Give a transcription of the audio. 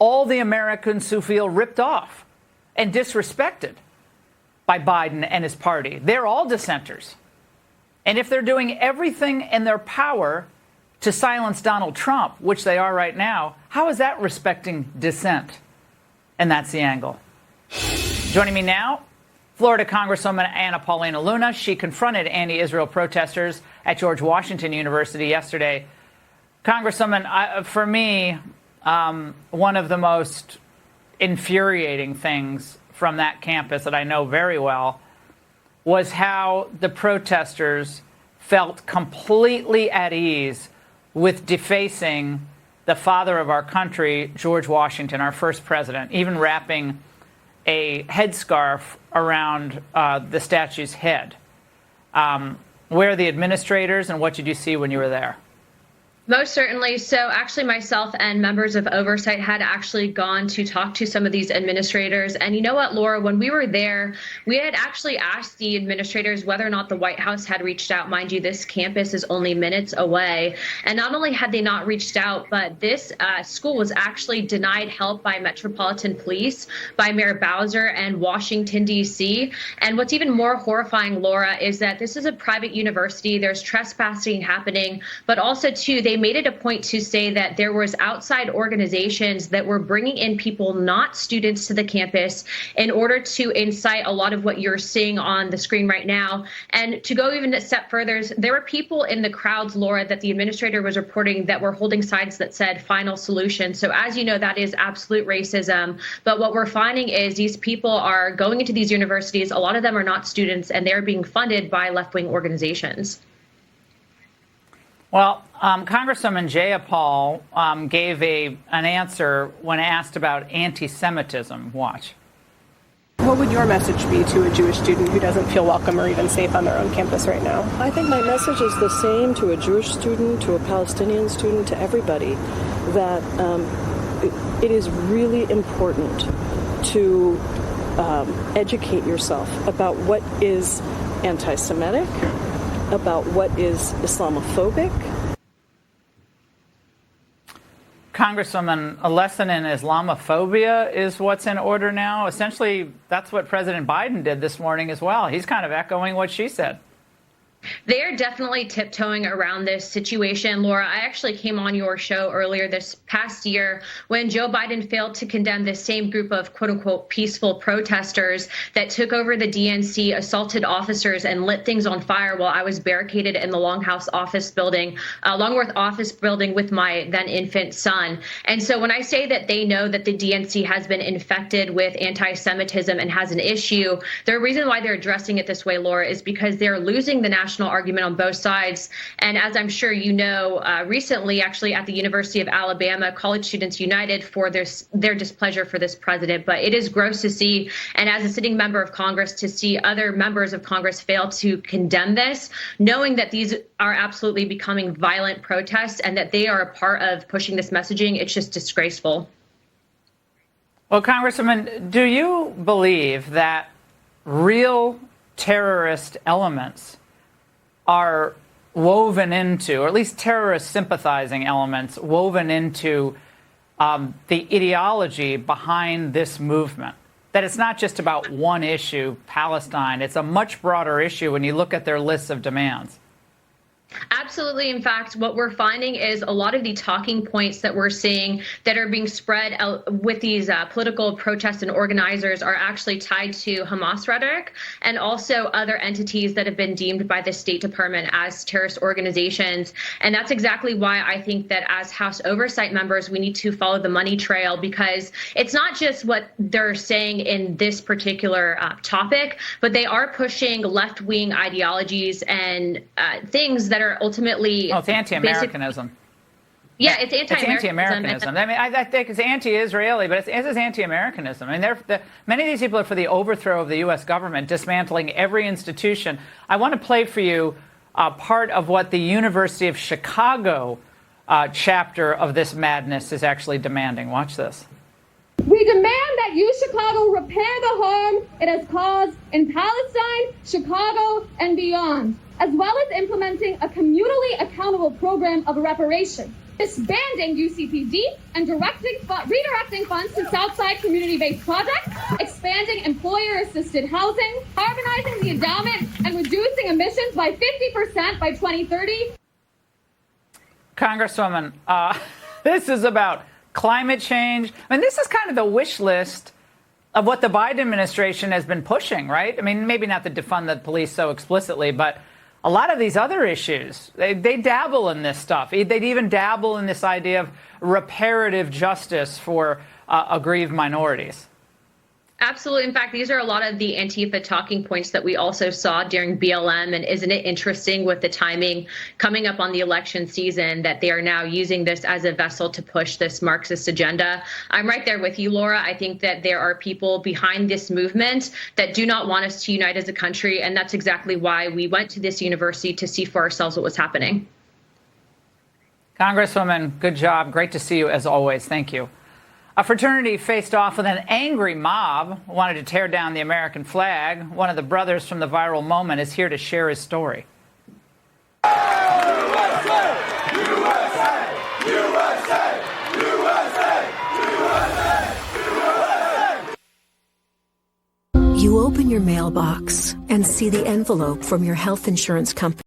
all the Americans who feel ripped off and disrespected by Biden and his party. They're all dissenters. And if they're doing everything in their power to silence Donald Trump, which they are right now, how is that respecting dissent? And that's the angle. Joining me now, Florida Congresswoman Anna Paulina Luna. She confronted anti-Israel protesters at George Washington University yesterday. Congresswoman, for me, one of the most infuriating things from that campus that I know very well was how the protesters felt completely at ease with defacing the father of our country, George Washington, our first president, even wrapping a headscarf around the statue's head. Where are the administrators, and what did you see when you were there? Most certainly. So actually myself and members of oversight had actually gone to talk to some of these administrators. And you know what, Laura, when we were there, we had actually asked the administrators whether or not the White House had reached out. Mind you, this campus is only minutes away. And not only had they not reached out, but this school was actually denied help by Metropolitan Police, by Mayor Bowser and Washington, D.C. And what's even more horrifying, Laura, is that this is a private university. There's trespassing happening, but also, too, they made it a point to say that there was outside organizations that were bringing in people, not students, to the campus in order to incite a lot of what you're seeing on the screen right now. And to go even a step further, there were people in the crowds, Laura, that the administrator was reporting that were holding signs that said final solution. So as you know, that is absolute racism. But what we're finding is these people are going into these universities. A lot of them are not students, and they're being funded by left-wing organizations. Well, Congresswoman Jayapal gave an answer when asked about anti-Semitism. Watch. What would your message be to a Jewish student who doesn't feel welcome or even safe on their own campus right now? I think my message is the same to a Jewish student, to a Palestinian student, to everybody, that it is really important to educate yourself about what is anti-Semitic, about what is Islamophobic. Congresswoman, a lesson in Islamophobia is what's in order now. Essentially, that's what President Biden did this morning as well. He's kind of echoing what she said. They are definitely tiptoeing around this situation. Laura, I actually came on your show earlier this past year when Joe Biden failed to condemn this same group of quote unquote peaceful protesters that took over the DNC, assaulted officers, and lit things on fire while I was barricaded in the Longworth office building with my then infant son. And so when I say that they know that the DNC has been infected with anti-Semitism and has an issue, the reason why they're addressing it this way, Laura, is because they're losing the national argument on both sides. And as I'm sure you know, recently, actually at the University of Alabama, college students united for their displeasure for this president. But it is gross to see, and as a sitting member of Congress, to see other members of Congress fail to condemn this, knowing that these are absolutely becoming violent protests and that they are a part of pushing this messaging. It's just disgraceful. Well, Congresswoman, do you believe that real terrorist elements are woven into, or at least terrorist sympathizing elements woven into the ideology behind this movement? That it's not just about one issue, Palestine. It's a much broader issue when you look at their lists of demands. Absolutely. In fact, what we're finding is a lot of the talking points that we're seeing that are being spread with these political protests and organizers are actually tied to Hamas rhetoric and also other entities that have been deemed by the State Department as terrorist organizations. And that's exactly why I think that as House oversight members, we need to follow the money trail, because it's not just what they're saying in this particular topic, but they are pushing left-wing ideologies and things that are ultimately... Well, it's anti-Americanism. Yeah, it's anti-Americanism. I mean, I think it's anti-Israeli, but it's anti-Americanism. I mean, many of these people are for the overthrow of the U.S. government, dismantling every institution. I want to play for you part of what the University of Chicago chapter of this madness is actually demanding. Watch this. We demand that U Chicago repair the harm it has caused in Palestine, Chicago, and beyond, as well as implementing a communally accountable program of reparation. disbanding UCPD and redirecting funds to Southside community-based projects, expanding employer-assisted housing, carbonizing the endowment, and reducing emissions by 50% by 2030. Congresswoman, this is about climate change. I mean, this is kind of the wish list of what the Biden administration has been pushing, right? I mean, maybe not to defund the police so explicitly, but a lot of these other issues, they dabble in this stuff. They'd even dabble in this idea of reparative justice for aggrieved minorities. Absolutely. In fact, these are a lot of the Antifa talking points that we also saw during BLM. And isn't it interesting with the timing coming up on the election season that they are now using this as a vessel to push this Marxist agenda? I'm right there with you, Laura. I think that there are people behind this movement that do not want us to unite as a country. And that's exactly why we went to this university to see for ourselves what was happening. Congresswoman, good job. Great to see you as always. Thank you. A fraternity faced off with an angry mob, wanted to tear down the American flag. One of the brothers from the viral moment is here to share his story. USA! USA! USA! USA! USA! You open your mailbox and see the envelope from your health insurance company.